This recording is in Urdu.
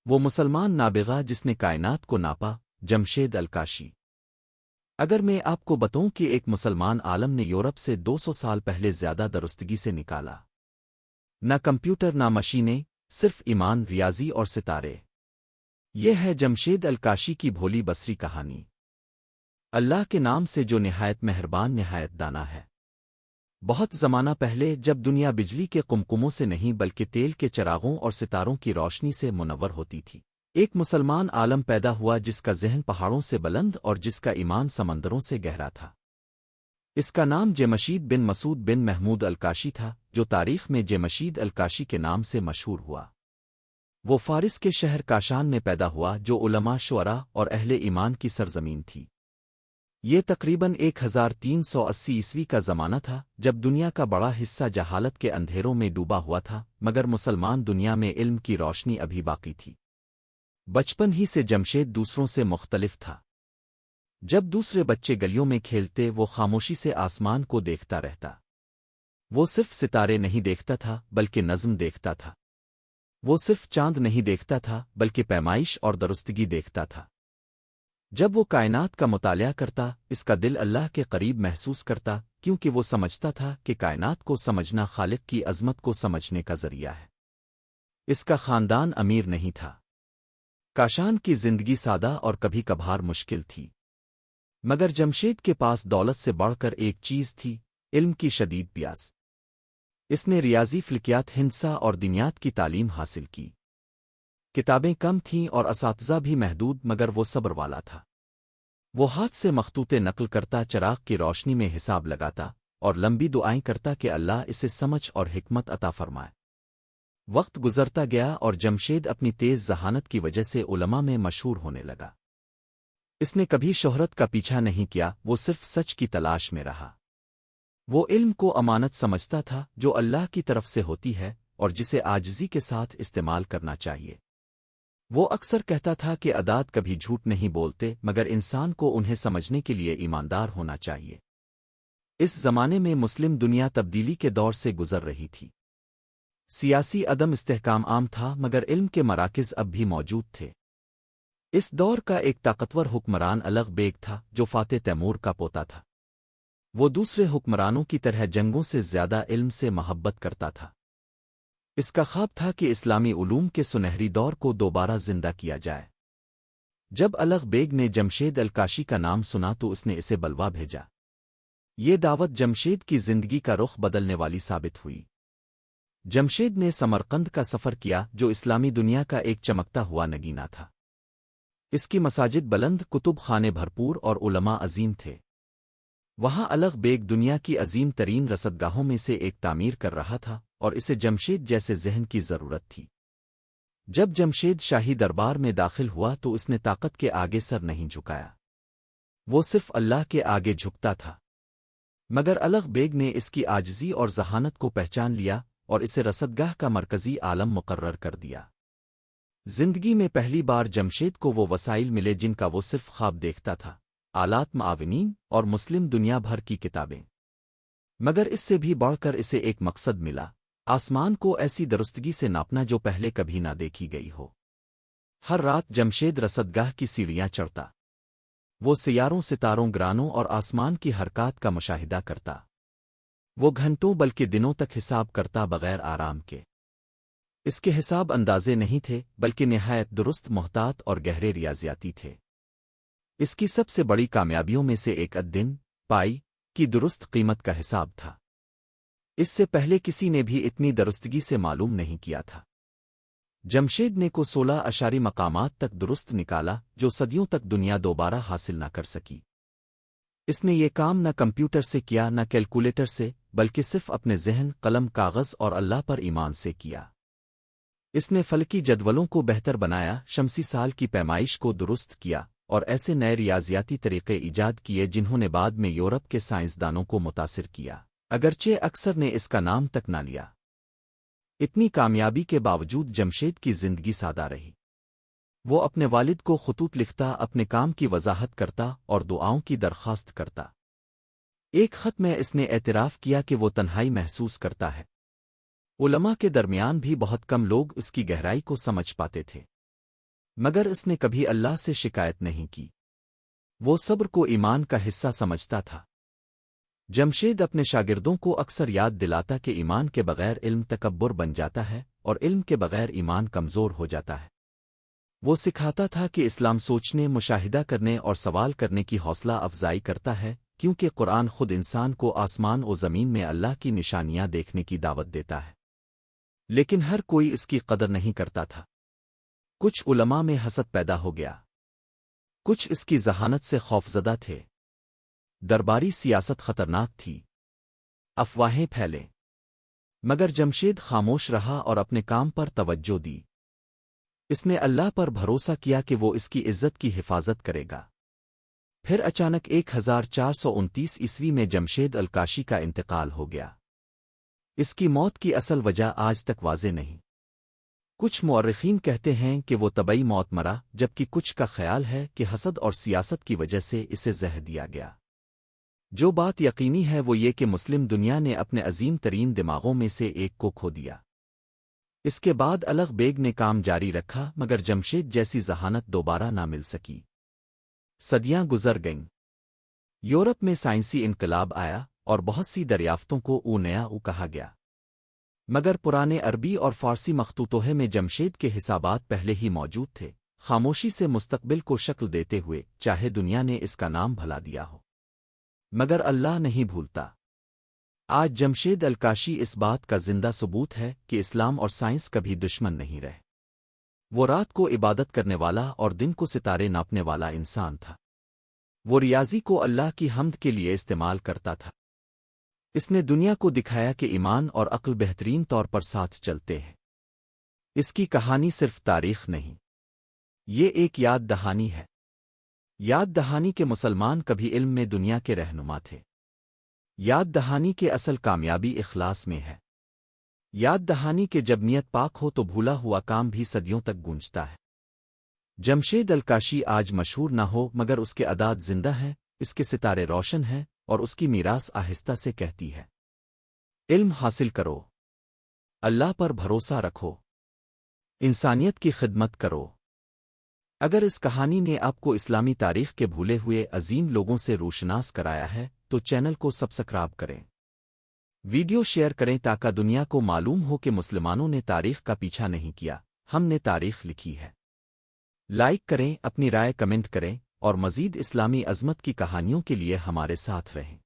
وہ مسلمان نابغہ جس نے کائنات کو ناپا، جمشید الکاشی۔ اگر میں آپ کو بتاؤں کہ ایک مسلمان عالم نے یورپ سے 200 سال پہلے زیادہ درستگی سے نکالا، نہ کمپیوٹر نہ مشینیں، صرف ایمان، ریاضی اور ستارے۔ یہ ہے جمشید الکاشی کی بھولی بصری کہانی۔ اللہ کے نام سے جو نہایت مہربان، نہایت دانا ہے۔ بہت زمانہ پہلے جب دنیا بجلی کے قمقموں سے نہیں بلکہ تیل کے چراغوں اور ستاروں کی روشنی سے منور ہوتی تھی، ایک مسلمان عالم پیدا ہوا جس کا ذہن پہاڑوں سے بلند اور جس کا ایمان سمندروں سے گہرا تھا۔ اس کا نام جمشید بن مسعود بن محمود الکاشی تھا، جو تاریخ میں جمشید الکاشی کے نام سے مشہور ہوا۔ وہ فارس کے شہر کاشان میں پیدا ہوا جو علماء، شعراء اور اہل ایمان کی سرزمین تھی۔ یہ تقریباً 1380 عیسوی کا زمانہ تھا جب دنیا کا بڑا حصہ جہالت کے اندھیروں میں ڈوبا ہوا تھا، مگر مسلمان دنیا میں علم کی روشنی ابھی باقی تھی۔ بچپن ہی سے جمشید دوسروں سے مختلف تھا۔ جب دوسرے بچے گلیوں میں کھیلتے، وہ خاموشی سے آسمان کو دیکھتا رہتا۔ وہ صرف ستارے نہیں دیکھتا تھا بلکہ نظم دیکھتا تھا۔ وہ صرف چاند نہیں دیکھتا تھا بلکہ پیمائش اور درستگی دیکھتا تھا۔ جب وہ کائنات کا مطالعہ کرتا، اس کا دل اللہ کے قریب محسوس کرتا، کیونکہ وہ سمجھتا تھا کہ کائنات کو سمجھنا خالق کی عظمت کو سمجھنے کا ذریعہ ہے۔ اس کا خاندان امیر نہیں تھا۔ کاشان کی زندگی سادہ اور کبھی کبھار مشکل تھی، مگر جمشید کے پاس دولت سے بڑھ کر ایک چیز تھی، علم کی شدید پیاس۔ اس نے ریاضی، فلکیات، ہندسہ اور دنیات کی تعلیم حاصل کی۔ کتابیں کم تھیں اور اساتذہ بھی محدود، مگر وہ صبر والا تھا۔ وہ ہاتھ سے مخطوطے نقل کرتا، چراغ کی روشنی میں حساب لگاتا اور لمبی دعائیں کرتا کہ اللہ اسے سمجھ اور حکمت عطا فرمائے۔ وقت گزرتا گیا اور جمشید اپنی تیز ذہانت کی وجہ سے علماء میں مشہور ہونے لگا۔ اس نے کبھی شہرت کا پیچھا نہیں کیا، وہ صرف سچ کی تلاش میں رہا۔ وہ علم کو امانت سمجھتا تھا جو اللہ کی طرف سے ہوتی ہے اور جسے عاجزی کے ساتھ استعمال کرنا چاہیے۔ وہ اکثر کہتا تھا کہ عداد کبھی جھوٹ نہیں بولتے، مگر انسان کو انہیں سمجھنے کے لیے ایماندار ہونا چاہیے۔ اس زمانے میں مسلم دنیا تبدیلی کے دور سے گزر رہی تھی۔ سیاسی عدم استحکام عام تھا، مگر علم کے مراکز اب بھی موجود تھے۔ اس دور کا ایک طاقتور حکمران الغ بیگ تھا جو فاتح تیمور کا پوتا تھا۔ وہ دوسرے حکمرانوں کی طرح جنگوں سے زیادہ علم سے محبت کرتا تھا۔ اس کا خواب تھا کہ اسلامی علوم کے سنہری دور کو دوبارہ زندہ کیا جائے۔ جب الغ بیگ نے جمشید الکاشی کا نام سنا تو اس نے اسے بلوا بھیجا۔ یہ دعوت جمشید کی زندگی کا رخ بدلنے والی ثابت ہوئی۔ جمشید نے سمرقند کا سفر کیا جو اسلامی دنیا کا ایک چمکتا ہوا نگینہ تھا۔ اس کی مساجد بلند، کتب خانے بھرپور اور علماء عظیم تھے۔ وہاں الغ بیگ دنیا کی عظیم ترین رصدگاہوں میں سے ایک تعمیر کر رہا تھا اور اسے جمشید جیسے ذہن کی ضرورت تھی۔ جب جمشید شاہی دربار میں داخل ہوا تو اس نے طاقت کے آگے سر نہیں جھکایا، وہ صرف اللہ کے آگے جھکتا تھا۔ مگر الغ بیگ نے اس کی عاجزی اور ذہانت کو پہچان لیا اور اسے رصدگاہ کا مرکزی عالم مقرر کر دیا۔ زندگی میں پہلی بار جمشید کو وہ وسائل ملے جن کا وہ صرف خواب دیکھتا تھا، آلات، معاونین اور مسلم دنیا بھر کی کتابیں۔ مگر اس سے بھی بڑھ کر اسے ایک مقصد ملا، آسمان کو ایسی درستگی سے ناپنا جو پہلے کبھی نہ دیکھی گئی ہو۔ ہر رات جمشید رصدگاہ کی سیڑھیاں چڑھتا۔ وہ سیاروں، ستاروں، گرانوں اور آسمان کی حرکات کا مشاہدہ کرتا۔ وہ گھنٹوں بلکہ دنوں تک حساب کرتا بغیر آرام کے۔ اس کے حساب اندازے نہیں تھے بلکہ نہایت درست، محتاط اور گہرے ریاضیاتی تھے۔ اس کی سب سے بڑی کامیابیوں میں سے ایک دن پائی کی درست قیمت کا حساب تھا۔ اس سے پہلے کسی نے بھی اتنی درستگی سے معلوم نہیں کیا تھا۔ جمشید نے کو 16 اشاری مقامات تک درست نکالا جو صدیوں تک دنیا دوبارہ حاصل نہ کر سکی۔ اس نے یہ کام نہ کمپیوٹر سے کیا، نہ کیلکولیٹر سے، بلکہ صرف اپنے ذہن، قلم، کاغذ اور اللہ پر ایمان سے کیا۔ اس نے فلکی جدولوں کو بہتر بنایا، شمسی سال کی پیمائش کو درست کیا اور ایسے نئے ریاضیاتی طریقے ایجاد کیے جنہوں نے بعد میں یورپ کے سائنسدانوں کو متاثر کیا، اگرچہ اکثر نے اس کا نام تک نہ لیا۔ اتنی کامیابی کے باوجود جمشید کی زندگی سادہ رہی۔ وہ اپنے والد کو خطوط لکھتا، اپنے کام کی وضاحت کرتا اور دعاؤں کی درخواست کرتا۔ ایک خط میں اس نے اعتراف کیا کہ وہ تنہائی محسوس کرتا ہے۔ علماء کے درمیان بھی بہت کم لوگ اس کی گہرائی کو سمجھ پاتے تھے۔ مگر اس نے کبھی اللہ سے شکایت نہیں کی۔ وہ صبر کو ایمان کا حصہ سمجھتا تھا۔ جمشید اپنے شاگردوں کو اکثر یاد دلاتا کہ ایمان کے بغیر علم تکبر بن جاتا ہے اور علم کے بغیر ایمان کمزور ہو جاتا ہے۔ وہ سکھاتا تھا کہ اسلام سوچنے، مشاہدہ کرنے اور سوال کرنے کی حوصلہ افزائی کرتا ہے، کیونکہ قرآن خود انسان کو آسمان و زمین میں اللہ کی نشانیاں دیکھنے کی دعوت دیتا ہے، لیکن ہر کوئی اس کی قدر نہیں کرتا تھا۔ کچھ علماء میں حسد پیدا ہو گیا، کچھ اس کی ذہانت سے خوفزدہ تھے۔ درباری سیاست خطرناک تھی، افواہیں پھیلے، مگر جمشید خاموش رہا اور اپنے کام پر توجہ دی۔ اس نے اللہ پر بھروسہ کیا کہ وہ اس کی عزت کی حفاظت کرے گا۔ پھر اچانک 1429 عیسوی میں جمشید الکاشی کا انتقال ہو گیا۔ اس کی موت کی اصل وجہ آج تک واضح نہیں۔ کچھ مورخین کہتے ہیں کہ وہ طبعی موت مرا، جبکہ کچھ کا خیال ہے کہ حسد اور سیاست کی وجہ سے اسے زہر دیا گیا۔ جو بات یقینی ہے وہ یہ کہ مسلم دنیا نے اپنے عظیم ترین دماغوں میں سے ایک کو کھو دیا۔ اس کے بعد الغ بیگ نے کام جاری رکھا، مگر جمشید جیسی ذہانت دوبارہ نہ مل سکی۔ صدیاں گزر گئیں، یورپ میں سائنسی انقلاب آیا اور بہت سی دریافتوں کو نیا کہا گیا، مگر پرانے عربی اور فارسی مخطوطوں میں جمشید کے حسابات پہلے ہی موجود تھے، خاموشی سے مستقبل کو شکل دیتے ہوئے، چاہے دنیا نے اس کا نام بھلا دیا ہو، مگر اللہ نہیں بھولتا۔ آج جمشید الکاشی اس بات کا زندہ ثبوت ہے کہ اسلام اور سائنس کبھی دشمن نہیں رہے۔ وہ رات کو عبادت کرنے والا اور دن کو ستارے ناپنے والا انسان تھا۔ وہ ریاضی کو اللہ کی حمد کے لیے استعمال کرتا تھا۔ اس نے دنیا کو دکھایا کہ ایمان اور عقل بہترین طور پر ساتھ چلتے ہیں۔ اس کی کہانی صرف تاریخ نہیں، یہ ایک یاد دہانی ہے۔ یاد دہانی کے مسلمان کبھی علم میں دنیا کے رہنما تھے۔ یاد دہانی کے اصل کامیابی اخلاص میں ہے۔ یاد دہانی کے جب نیت پاک ہو تو بھولا ہوا کام بھی صدیوں تک گونجتا ہے۔ جمشید الکاشی آج مشہور نہ ہو، مگر اس کے عداد زندہ ہیں، اس کے ستارے روشن ہیں، اور اس کی میراث آہستہ سے کہتی ہے: علم حاصل کرو، اللہ پر بھروسہ رکھو، انسانیت کی خدمت کرو۔ اگر اس کہانی نے آپ کو اسلامی تاریخ کے بھولے ہوئے عظیم لوگوں سے روشناس کرایا ہے تو چینل کو سبسکرائب کریں، ویڈیو شیئر کریں تاکہ دنیا کو معلوم ہو کہ مسلمانوں نے تاریخ کا پیچھا نہیں کیا، ہم نے تاریخ لکھی ہے۔ لائک کریں، اپنی رائے کمنٹ کریں، اور مزید اسلامی عظمت کی کہانیوں کے لیے ہمارے ساتھ رہیں۔